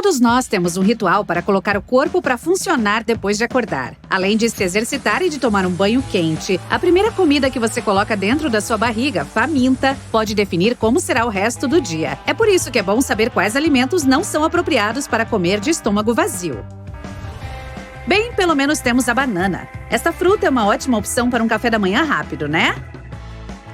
Todos nós temos um ritual para colocar o corpo para funcionar depois de acordar. Além de se exercitar e de tomar um banho quente, a primeira comida que você coloca dentro da sua barriga, faminta, pode definir como será o resto do dia. É por isso que é bom saber quais alimentos não são apropriados para comer de estômago vazio. Bem, pelo menos temos a banana. Esta fruta é uma ótima opção para um café da manhã rápido, né?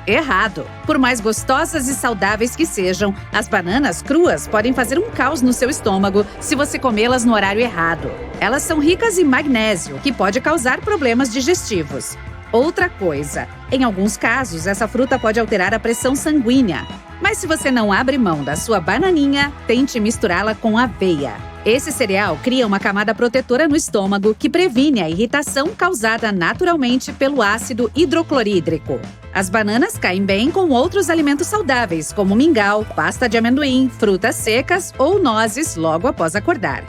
Errado! Por mais gostosas e saudáveis que sejam, as bananas cruas podem fazer um caos no seu estômago se você comê-las no horário errado. Elas são ricas em magnésio, que pode causar problemas digestivos. Outra coisa, em alguns casos, essa fruta pode alterar a pressão sanguínea. Mas se você não abre mão da sua bananinha, tente misturá-la com aveia. Esse cereal cria uma camada protetora no estômago que previne a irritação causada naturalmente pelo ácido hidroclorídrico. As bananas caem bem com outros alimentos saudáveis, como mingau, pasta de amendoim, frutas secas ou nozes logo após acordar.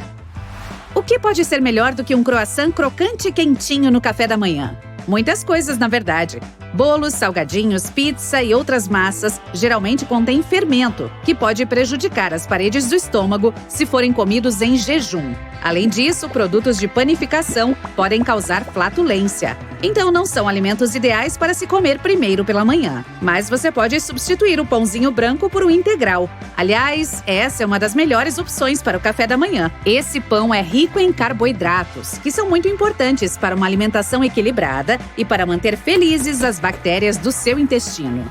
O que pode ser melhor do que um croissant crocante e quentinho no café da manhã? Muitas coisas, na verdade. Bolos, salgadinhos, pizza e outras massas geralmente contêm fermento, que pode prejudicar as paredes do estômago se forem comidos em jejum. Além disso, produtos de panificação podem causar flatulência. Então, não são alimentos ideais para se comer primeiro pela manhã. Mas você pode substituir o pãozinho branco por um integral. Aliás, essa é uma das melhores opções para o café da manhã. Esse pão é rico em carboidratos, que são muito importantes para uma alimentação equilibrada e para manter felizes as bactérias do seu intestino.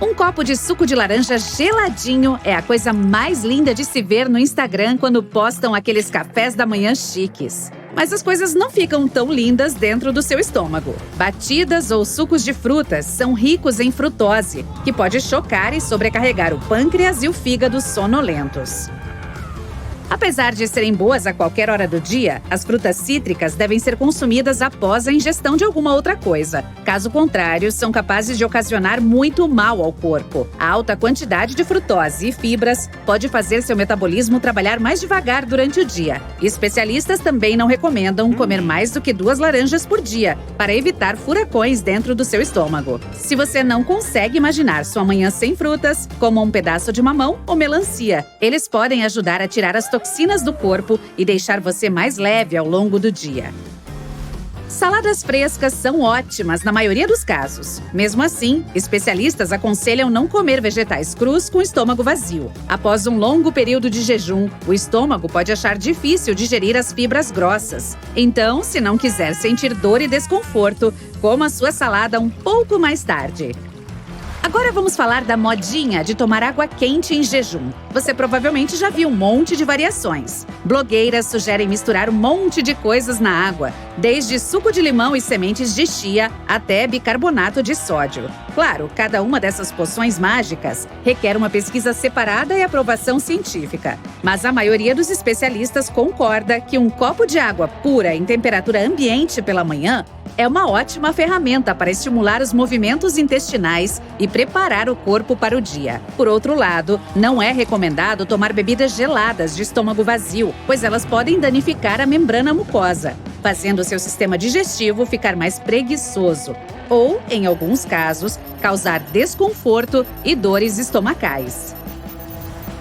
Um copo de suco de laranja geladinho é a coisa mais linda de se ver no Instagram quando postam aqueles cafés da manhã chiques. Mas as coisas não ficam tão lindas dentro do seu estômago. Batidas ou sucos de frutas são ricos em frutose, que pode chocar e sobrecarregar o pâncreas e o fígado sonolentos. Apesar de serem boas a qualquer hora do dia, as frutas cítricas devem ser consumidas após a ingestão de alguma outra coisa. Caso contrário, são capazes de ocasionar muito mal ao corpo. A alta quantidade de frutose e fibras pode fazer seu metabolismo trabalhar mais devagar durante o dia. Especialistas também não recomendam comer mais do que 2 laranjas por dia, para evitar furacões dentro do seu estômago. Se você não consegue imaginar sua manhã sem frutas, coma um pedaço de mamão ou melancia. Eles podem ajudar a tirar as toxinas do corpo e deixar você mais leve ao longo do dia. Saladas frescas são ótimas na maioria dos casos. Mesmo assim, especialistas aconselham não comer vegetais crus com estômago vazio. Após um longo período de jejum, o estômago pode achar difícil digerir as fibras grossas. Então, se não quiser sentir dor e desconforto, coma sua salada um pouco mais tarde. Agora vamos falar da modinha de tomar água quente em jejum. Você provavelmente já viu um monte de variações. Blogueiras sugerem misturar um monte de coisas na água, desde suco de limão e sementes de chia até bicarbonato de sódio. Claro, cada uma dessas poções mágicas requer uma pesquisa separada e aprovação científica. Mas a maioria dos especialistas concorda que um copo de água pura em temperatura ambiente pela manhã é uma ótima ferramenta para estimular os movimentos intestinais e preparar o corpo para o dia. Por outro lado, não é recomendado tomar bebidas geladas de estômago vazio, pois elas podem danificar a membrana mucosa, fazendo seu sistema digestivo ficar mais preguiçoso ou, em alguns casos, causar desconforto e dores estomacais.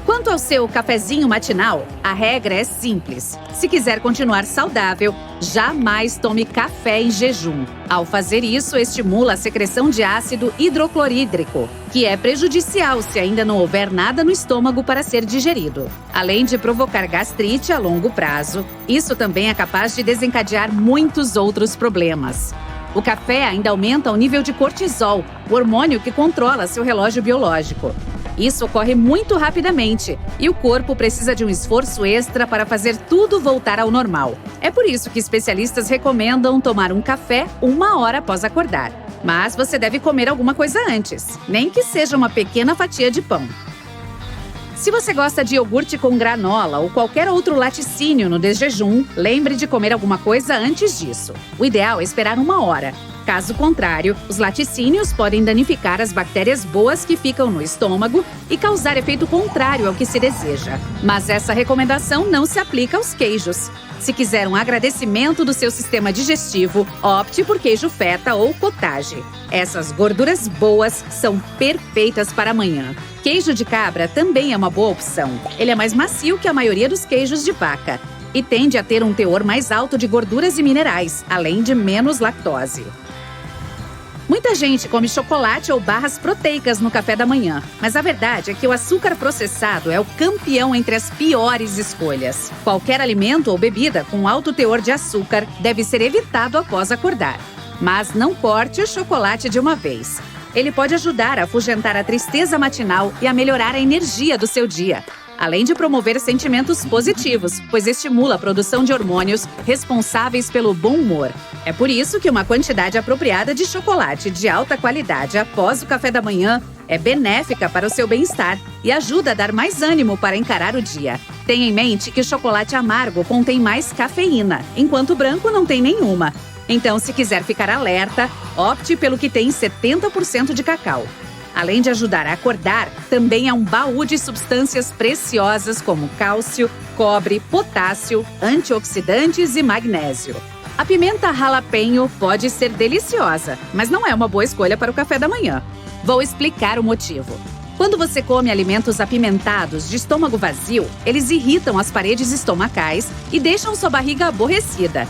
Quanto ao seu cafezinho matinal, a regra é simples. Se quiser continuar saudável, jamais tome café em jejum. Ao fazer isso, estimula a secreção de ácido hidroclorídrico, que é prejudicial se ainda não houver nada no estômago para ser digerido. Além de provocar gastrite a longo prazo, isso também é capaz de desencadear muitos outros problemas. O café ainda aumenta o nível de cortisol, o hormônio que controla seu relógio biológico. Isso ocorre muito rapidamente e o corpo precisa de um esforço extra para fazer tudo voltar ao normal. É por isso que especialistas recomendam tomar um café 1 hora após acordar. Mas você deve comer alguma coisa antes, nem que seja uma pequena fatia de pão. Se você gosta de iogurte com granola ou qualquer outro laticínio no desjejum, lembre de comer alguma coisa antes disso. O ideal é esperar 1 hora. Caso contrário, os laticínios podem danificar as bactérias boas que ficam no estômago e causar efeito contrário ao que se deseja. Mas essa recomendação não se aplica aos queijos. Se quiser um agradecimento do seu sistema digestivo, opte por queijo feta ou cottage. Essas gorduras boas são perfeitas para amanhã. Queijo de cabra também é uma boa opção. Ele é mais macio que a maioria dos queijos de vaca e tende a ter um teor mais alto de gorduras e minerais, além de menos lactose. Muita gente come chocolate ou barras proteicas no café da manhã, mas a verdade é que o açúcar processado é o campeão entre as piores escolhas. Qualquer alimento ou bebida com alto teor de açúcar deve ser evitado após acordar. Mas não corte o chocolate de uma vez. Ele pode ajudar a afugentar a tristeza matinal e a melhorar a energia do seu dia, além de promover sentimentos positivos, pois estimula a produção de hormônios responsáveis pelo bom humor. É por isso que uma quantidade apropriada de chocolate de alta qualidade após o café da manhã é benéfica para o seu bem-estar e ajuda a dar mais ânimo para encarar o dia. Tenha em mente que o chocolate amargo contém mais cafeína, enquanto o branco não tem nenhuma. Então, se quiser ficar alerta, opte pelo que tem 70% de cacau. Além de ajudar a acordar, também é um baú de substâncias preciosas como cálcio, cobre, potássio, antioxidantes e magnésio. A pimenta jalapeño pode ser deliciosa, mas não é uma boa escolha para o café da manhã. Vou explicar o motivo. Quando você come alimentos apimentados de estômago vazio, eles irritam as paredes estomacais e deixam sua barriga aborrecida.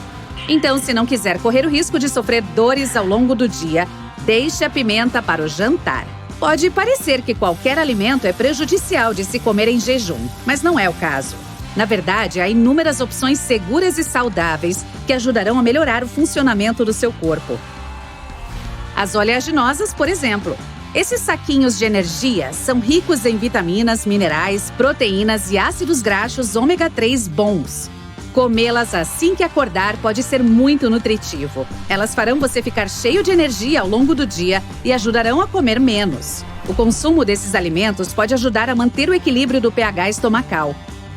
Então, se não quiser correr o risco de sofrer dores ao longo do dia, deixe a pimenta para o jantar. Pode parecer que qualquer alimento é prejudicial de se comer em jejum, mas não é o caso. Na verdade, há inúmeras opções seguras e saudáveis que ajudarão a melhorar o funcionamento do seu corpo. As oleaginosas, por exemplo. Esses saquinhos de energia são ricos em vitaminas, minerais, proteínas e ácidos graxos ômega 3 bons. Comê-las assim que acordar pode ser muito nutritivo. Elas farão você ficar cheio de energia ao longo do dia e ajudarão a comer menos. O consumo desses alimentos pode ajudar a manter o equilíbrio do pH estomacal.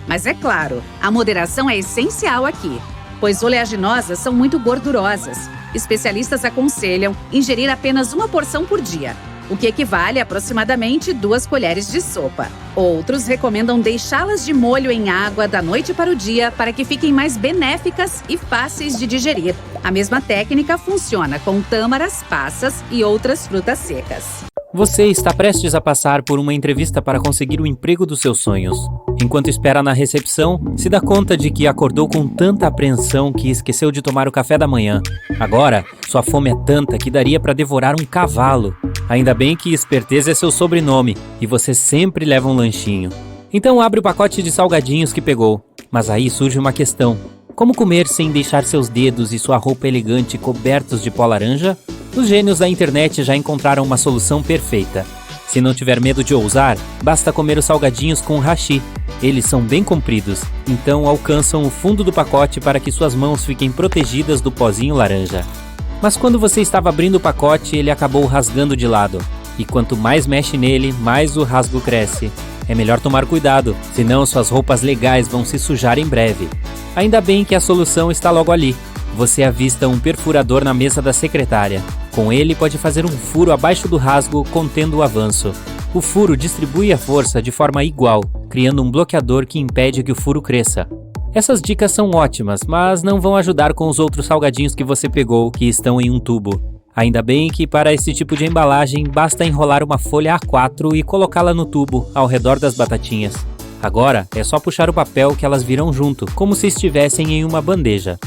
Mas é claro, a moderação é essencial aqui, pois oleaginosas são muito gordurosas. Especialistas aconselham ingerir apenas uma porção por dia, o que equivale a aproximadamente 2 colheres de sopa. Outros recomendam deixá-las de molho em água da noite para o dia para que fiquem mais benéficas e fáceis de digerir. A mesma técnica funciona com tâmaras, passas e outras frutas secas. Você está prestes a passar por uma entrevista para conseguir o emprego dos seus sonhos. Enquanto espera na recepção, se dá conta de que acordou com tanta apreensão que esqueceu de tomar o café da manhã. Agora, sua fome é tanta que daria para devorar um cavalo. Ainda bem que esperteza é seu sobrenome e você sempre leva um lanchinho. Então abre o pacote de salgadinhos que pegou. Mas aí surge uma questão. Como comer sem deixar seus dedos e sua roupa elegante cobertos de pó laranja? Os gênios da internet já encontraram uma solução perfeita. Se não tiver medo de ousar, basta comer os salgadinhos com hashi. Eles são bem compridos, então alcançam o fundo do pacote para que suas mãos fiquem protegidas do pozinho laranja. Mas quando você estava abrindo o pacote, ele acabou rasgando de lado. E quanto mais mexe nele, mais o rasgo cresce. É melhor tomar cuidado, senão suas roupas legais vão se sujar em breve. Ainda bem que a solução está logo ali. Você avista um perfurador na mesa da secretária. Com ele, pode fazer um furo abaixo do rasgo, contendo o avanço. O furo distribui a força de forma igual, criando um bloqueador que impede que o furo cresça. Essas dicas são ótimas, mas não vão ajudar com os outros salgadinhos que você pegou, que estão em um tubo. Ainda bem que para esse tipo de embalagem, basta enrolar uma folha A4 e colocá-la no tubo, ao redor das batatinhas. Agora, é só puxar o papel que elas virão junto, como se estivessem em uma bandeja.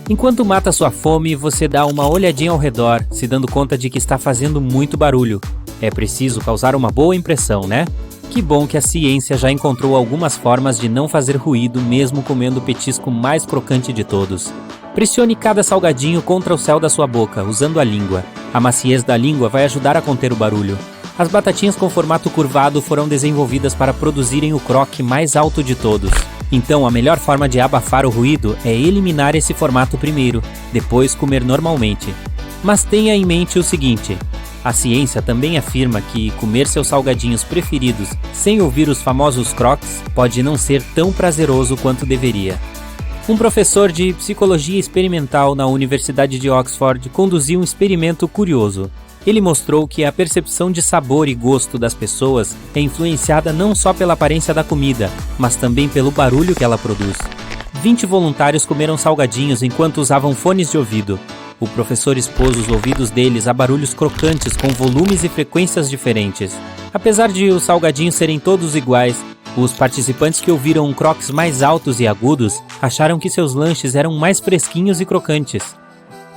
Enquanto mata sua fome, você dá uma olhadinha ao redor, se dando conta de que está fazendo muito barulho. É preciso causar uma boa impressão, né? Que bom que a ciência já encontrou algumas formas de não fazer ruído mesmo comendo o petisco mais crocante de todos. Pressione cada salgadinho contra o céu da sua boca, usando a língua. A maciez da língua vai ajudar a conter o barulho. As batatinhas com formato curvado foram desenvolvidas para produzirem o croque mais alto de todos. Então, a melhor forma de abafar o ruído é eliminar esse formato primeiro, depois comer normalmente. Mas tenha em mente o seguinte: a ciência também afirma que comer seus salgadinhos preferidos sem ouvir os famosos croques pode não ser tão prazeroso quanto deveria. Um professor de psicologia experimental na Universidade de Oxford conduziu um experimento curioso. Ele mostrou que a percepção de sabor e gosto das pessoas é influenciada não só pela aparência da comida, mas também pelo barulho que ela produz. 20 voluntários comeram salgadinhos enquanto usavam fones de ouvido. O professor expôs os ouvidos deles a barulhos crocantes com volumes e frequências diferentes. Apesar de os salgadinhos serem todos iguais, os participantes que ouviram croques mais altos e agudos acharam que seus lanches eram mais fresquinhos e crocantes.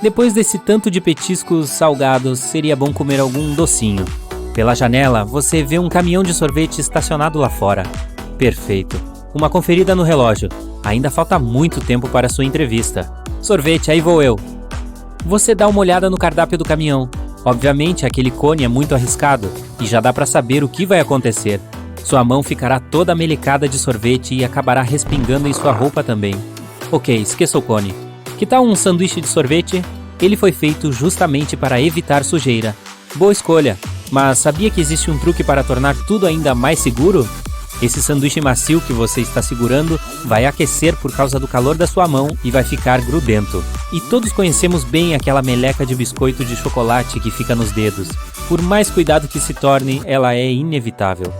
Depois desse tanto de petiscos salgados, seria bom comer algum docinho. Pela janela, você vê um caminhão de sorvete estacionado lá fora. Perfeito. Uma conferida no relógio. Ainda falta muito tempo para sua entrevista. Sorvete, aí vou eu. Você dá uma olhada no cardápio do caminhão. Obviamente, aquele cone é muito arriscado e já dá para saber o que vai acontecer. Sua mão ficará toda melecada de sorvete e acabará respingando em sua roupa também. Ok, esqueça o cone. Que tal um sanduíche de sorvete? Ele foi feito justamente para evitar sujeira. Boa escolha, mas sabia que existe um truque para tornar tudo ainda mais seguro? Esse sanduíche macio que você está segurando vai aquecer por causa do calor da sua mão e vai ficar grudento. E todos conhecemos bem aquela meleca de biscoito de chocolate que fica nos dedos. Por mais cuidado que se torne, ela é inevitável.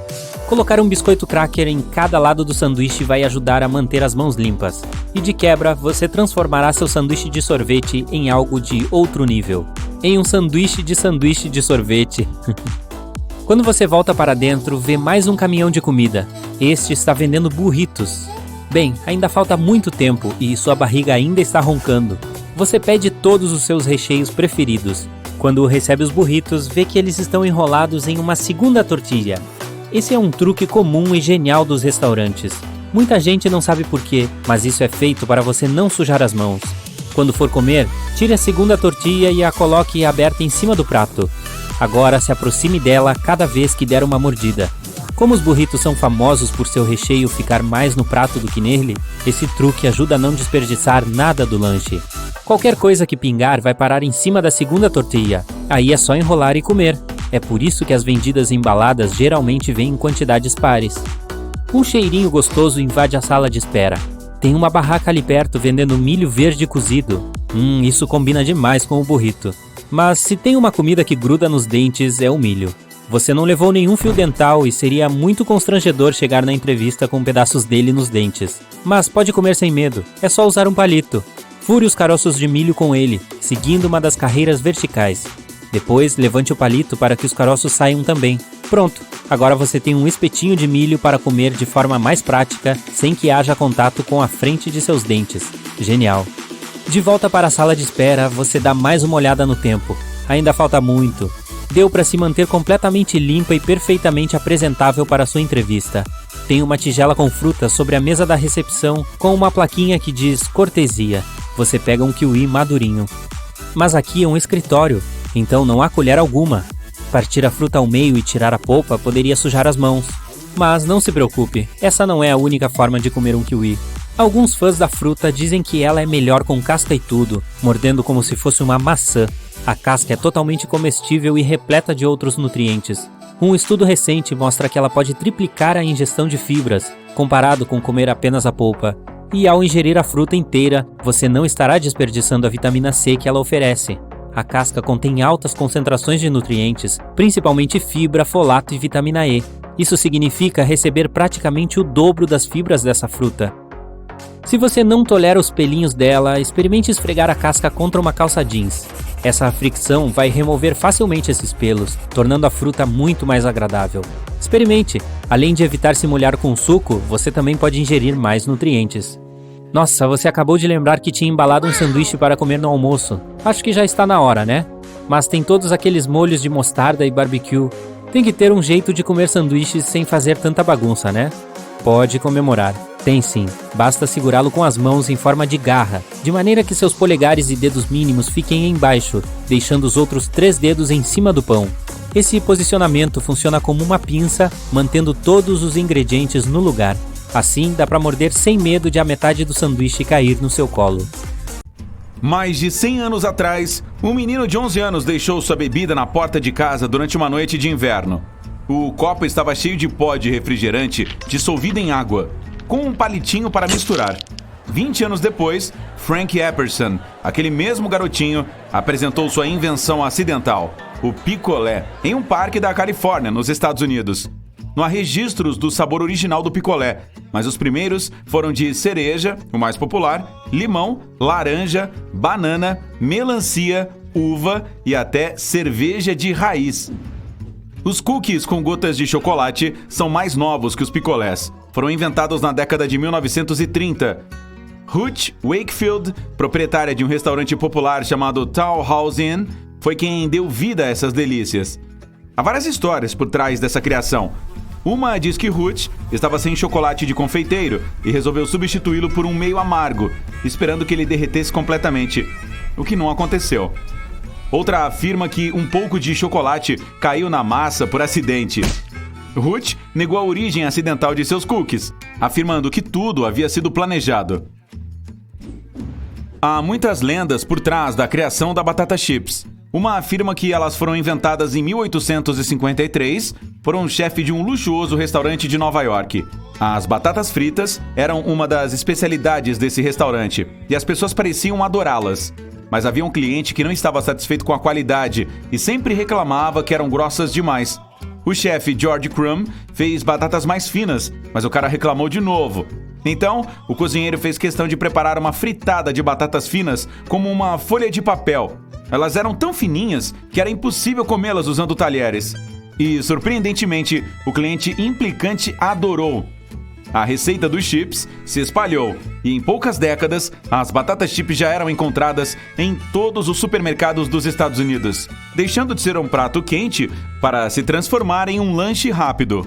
Colocar um biscoito cracker em cada lado do sanduíche vai ajudar a manter as mãos limpas. E de quebra, você transformará seu sanduíche de sorvete em algo de outro nível. Em um sanduíche de sorvete. Quando você volta para dentro, vê mais um caminhão de comida. Este está vendendo burritos. Bem, ainda falta muito tempo e sua barriga ainda está roncando. Você pede todos os seus recheios preferidos. Quando recebe os burritos, vê que eles estão enrolados em uma segunda tortilha. Esse é um truque comum e genial dos restaurantes. Muita gente não sabe porquê, mas isso é feito para você não sujar as mãos. Quando for comer, tire a segunda tortilha e a coloque aberta em cima do prato. Agora se aproxime dela cada vez que der uma mordida. Como os burritos são famosos por seu recheio ficar mais no prato do que nele, esse truque ajuda a não desperdiçar nada do lanche. Qualquer coisa que pingar vai parar em cima da segunda tortilha. Aí é só enrolar e comer. É por isso que as vendidas embaladas geralmente vêm em quantidades pares. Um cheirinho gostoso invade a sala de espera. Tem uma barraca ali perto vendendo milho verde cozido. Isso combina demais com o burrito. Mas se tem uma comida que gruda nos dentes, é o milho. Você não levou nenhum fio dental e seria muito constrangedor chegar na entrevista com pedaços dele nos dentes. Mas pode comer sem medo, é só usar um palito. Fure os caroços de milho com ele, seguindo uma das carreiras verticais. Depois, levante o palito para que os caroços saiam também. Pronto, agora você tem um espetinho de milho para comer de forma mais prática, sem que haja contato com a frente de seus dentes. Genial! De volta para a sala de espera, você dá mais uma olhada no tempo. Ainda falta muito. Deu para se manter completamente limpa e perfeitamente apresentável para a sua entrevista. Tem uma tigela com frutas sobre a mesa da recepção com uma plaquinha que diz cortesia. Você pega um kiwi madurinho. Mas aqui é um escritório, então não há colher alguma. Partir a fruta ao meio e tirar a polpa poderia sujar as mãos. Mas não se preocupe, essa não é a única forma de comer um kiwi. Alguns fãs da fruta dizem que ela é melhor com casca e tudo, mordendo como se fosse uma maçã. A casca é totalmente comestível e repleta de outros nutrientes. Um estudo recente mostra que ela pode triplicar a ingestão de fibras, comparado com comer apenas a polpa. E ao ingerir a fruta inteira, você não estará desperdiçando a vitamina C que ela oferece. A casca contém altas concentrações de nutrientes, principalmente fibra, folato e vitamina E. Isso significa receber praticamente o dobro das fibras dessa fruta. Se você não tolera os pelinhos dela, experimente esfregar a casca contra uma calça jeans. Essa fricção vai remover facilmente esses pelos, tornando a fruta muito mais agradável. Experimente! Além de evitar se molhar com suco, você também pode ingerir mais nutrientes. Nossa, você acabou de lembrar que tinha embalado um sanduíche para comer no almoço. Acho que já está na hora, né? Mas tem todos aqueles molhos de mostarda e barbecue. Tem que ter um jeito de comer sanduíches sem fazer tanta bagunça, né? Pode comemorar. Tem sim, basta segurá-lo com as mãos em forma de garra, de maneira que seus polegares e dedos mínimos fiquem embaixo, deixando os outros 3 dedos em cima do pão. Esse posicionamento funciona como uma pinça, mantendo todos os ingredientes no lugar. Assim, dá para morder sem medo de a metade do sanduíche cair no seu colo. Mais de 100 anos atrás, um menino de 11 anos deixou sua bebida na porta de casa durante uma noite de inverno. O copo estava cheio de pó de refrigerante dissolvido em água, com um palitinho para misturar. 20 anos depois, Frank Epperson, aquele mesmo garotinho, apresentou sua invenção acidental, o picolé, em um parque da Califórnia, nos Estados Unidos. Não há registros do sabor original do picolé, mas os primeiros foram de cereja, o mais popular, limão, laranja, banana, melancia, uva e até cerveja de raiz. Os cookies com gotas de chocolate são mais novos que os picolés. Foram inventados na década de 1930. Ruth Wakefield, proprietária de um restaurante popular chamado Town House Inn, foi quem deu vida a essas delícias. Há várias histórias por trás dessa criação. Uma diz que Ruth estava sem chocolate de confeiteiro e resolveu substituí-lo por um meio amargo, esperando que ele derretesse completamente, o que não aconteceu. Outra afirma que um pouco de chocolate caiu na massa por acidente. Ruth negou a origem acidental de seus cookies, afirmando que tudo havia sido planejado. Há muitas lendas por trás da criação da batata chips. Uma afirma que elas foram inventadas em 1853 por um chefe de um luxuoso restaurante de Nova York. As batatas fritas eram uma das especialidades desse restaurante e as pessoas pareciam adorá-las. Mas havia um cliente que não estava satisfeito com a qualidade e sempre reclamava que eram grossas demais. O chefe George Crumb fez batatas mais finas, mas o cara reclamou de novo. Então, o cozinheiro fez questão de preparar uma fritada de batatas finas como uma folha de papel. Elas eram tão fininhas que era impossível comê-las usando talheres. E, surpreendentemente, o cliente implicante adorou. A receita dos chips se espalhou e, em poucas décadas, as batatas chips já eram encontradas em todos os supermercados dos Estados Unidos, deixando de ser um prato quente para se transformar em um lanche rápido.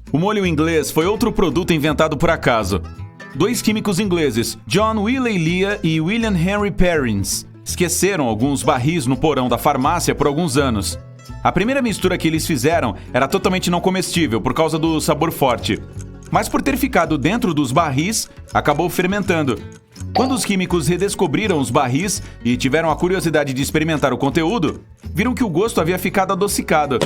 O molho inglês foi outro produto inventado por acaso. Dois químicos ingleses, John Willey Leah e William Henry Perrins, esqueceram alguns barris no porão da farmácia por alguns anos. A primeira mistura que eles fizeram era totalmente não comestível por causa do sabor forte. Mas por ter ficado dentro dos barris, acabou fermentando. Quando os químicos redescobriram os barris e tiveram a curiosidade de experimentar o conteúdo, viram que o gosto havia ficado adocicado.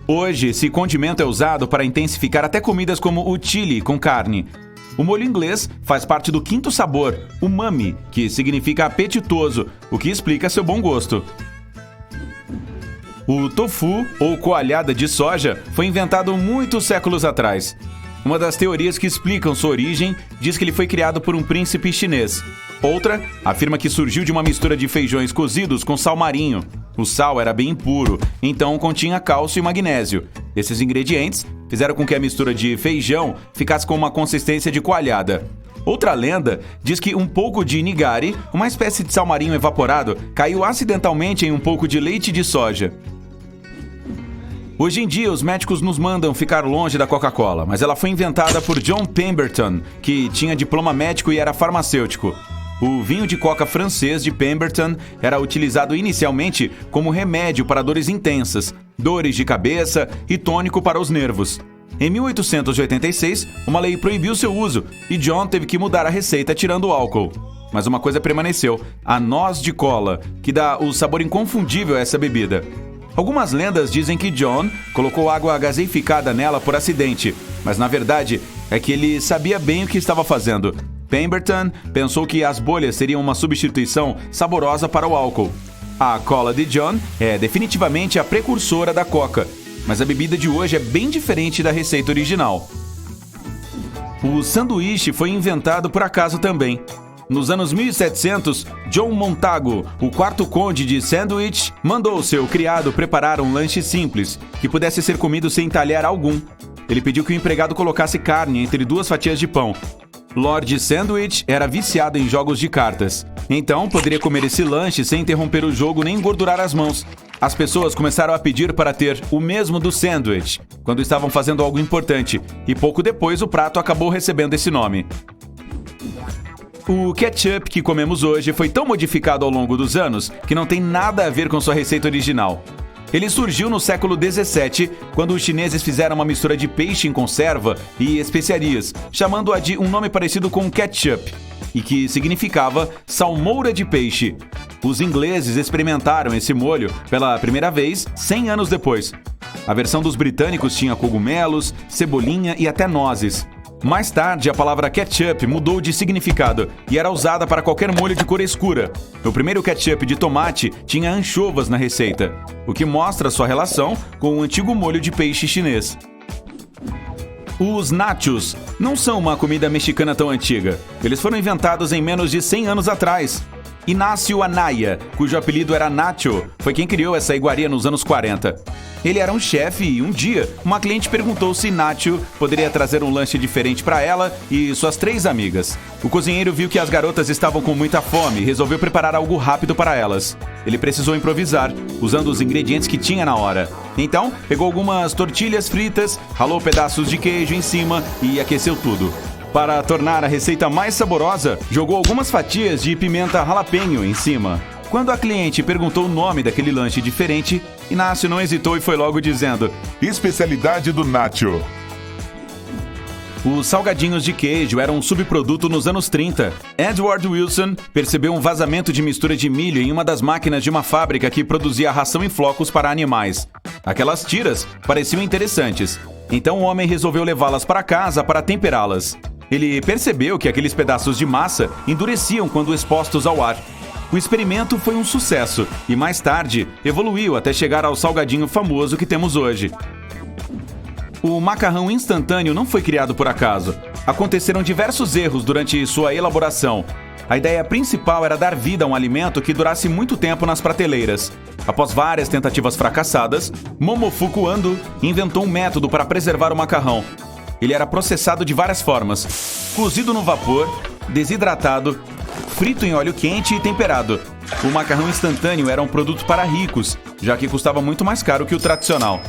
Hoje, esse condimento é usado para intensificar até comidas como o chili com carne. O molho inglês faz parte do quinto sabor, umami, que significa apetitoso, o que explica seu bom gosto. O tofu, ou coalhada de soja, foi inventado muitos séculos atrás. Uma das teorias que explicam sua origem diz que ele foi criado por um príncipe chinês. Outra afirma que surgiu de uma mistura de feijões cozidos com sal marinho. O sal era bem impuro, então continha cálcio e magnésio. Esses ingredientes fizeram com que a mistura de feijão ficasse com uma consistência de coalhada. Outra lenda diz que um pouco de nigari, uma espécie de sal marinho evaporado, caiu acidentalmente em um pouco de leite de soja. Hoje em dia, os médicos nos mandam ficar longe da Coca-Cola, mas ela foi inventada por John Pemberton, que tinha diploma médico e era farmacêutico. O vinho de coca francês de Pemberton era utilizado inicialmente como remédio para dores intensas, dores de cabeça e tônico para os nervos. Em 1886, uma lei proibiu seu uso e John teve que mudar a receita tirando o álcool. Mas uma coisa permaneceu, a noz de cola, que dá o sabor inconfundível a essa bebida. Algumas lendas dizem que John colocou água gaseificada nela por acidente, mas na verdade é que ele sabia bem o que estava fazendo. Pemberton pensou que as bolhas seriam uma substituição saborosa para o álcool. A cola de John é definitivamente a precursora da Coca, mas a bebida de hoje é bem diferente da receita original. O sanduíche foi inventado por acaso também. Nos anos 1700, John Montagu, o quarto conde de Sandwich, mandou seu criado preparar um lanche simples, que pudesse ser comido sem talher algum. Ele pediu que o empregado colocasse carne entre duas fatias de pão. Lord Sandwich era viciado em jogos de cartas. Então, poderia comer esse lanche sem interromper o jogo nem engordurar as mãos. As pessoas começaram a pedir para ter o mesmo do Sandwich, quando estavam fazendo algo importante, e pouco depois o prato acabou recebendo esse nome. O ketchup que comemos hoje foi tão modificado ao longo dos anos que não tem nada a ver com sua receita original. Ele surgiu no século XVII, quando os chineses fizeram uma mistura de peixe em conserva e especiarias, chamando-a de um nome parecido com ketchup, e que significava salmoura de peixe. Os ingleses experimentaram esse molho pela primeira vez 100 anos depois. A versão dos britânicos tinha cogumelos, cebolinha e até nozes. Mais tarde, a palavra ketchup mudou de significado e era usada para qualquer molho de cor escura. O primeiro ketchup de tomate tinha anchovas na receita, o que mostra sua relação com o antigo molho de peixe chinês. Os nachos não são uma comida mexicana tão antiga. Eles foram inventados em menos de 100 anos atrás. Inácio Anaya, cujo apelido era Nacho, foi quem criou essa iguaria nos anos 40. Ele era um chefe e, um dia, uma cliente perguntou se Nacho poderia trazer um lanche diferente para ela e suas 3 amigas. O cozinheiro viu que as garotas estavam com muita fome e resolveu preparar algo rápido para elas. Ele precisou improvisar, usando os ingredientes que tinha na hora. Então, pegou algumas tortilhas fritas, ralou pedaços de queijo em cima e aqueceu tudo. Para tornar a receita mais saborosa, jogou algumas fatias de pimenta jalapeño em cima. Quando a cliente perguntou o nome daquele lanche diferente, Inácio não hesitou e foi logo dizendo: especialidade do Nacho. Os salgadinhos de queijo eram um subproduto nos anos 30. Edward Wilson percebeu um vazamento de mistura de milho em uma das máquinas de uma fábrica que produzia ração em flocos para animais. Aquelas tiras pareciam interessantes, então o homem resolveu levá-las para casa para temperá-las. Ele percebeu que aqueles pedaços de massa endureciam quando expostos ao ar. O experimento foi um sucesso e mais tarde evoluiu até chegar ao salgadinho famoso que temos hoje. O macarrão instantâneo não foi criado por acaso. Aconteceram diversos erros durante sua elaboração. A ideia principal era dar vida a um alimento que durasse muito tempo nas prateleiras. Após várias tentativas fracassadas, Momofuku Ando inventou um método para preservar o macarrão. Ele era processado de várias formas: cozido no vapor, desidratado, frito em óleo quente e temperado. O macarrão instantâneo era um produto para ricos, já que custava muito mais caro que o tradicional.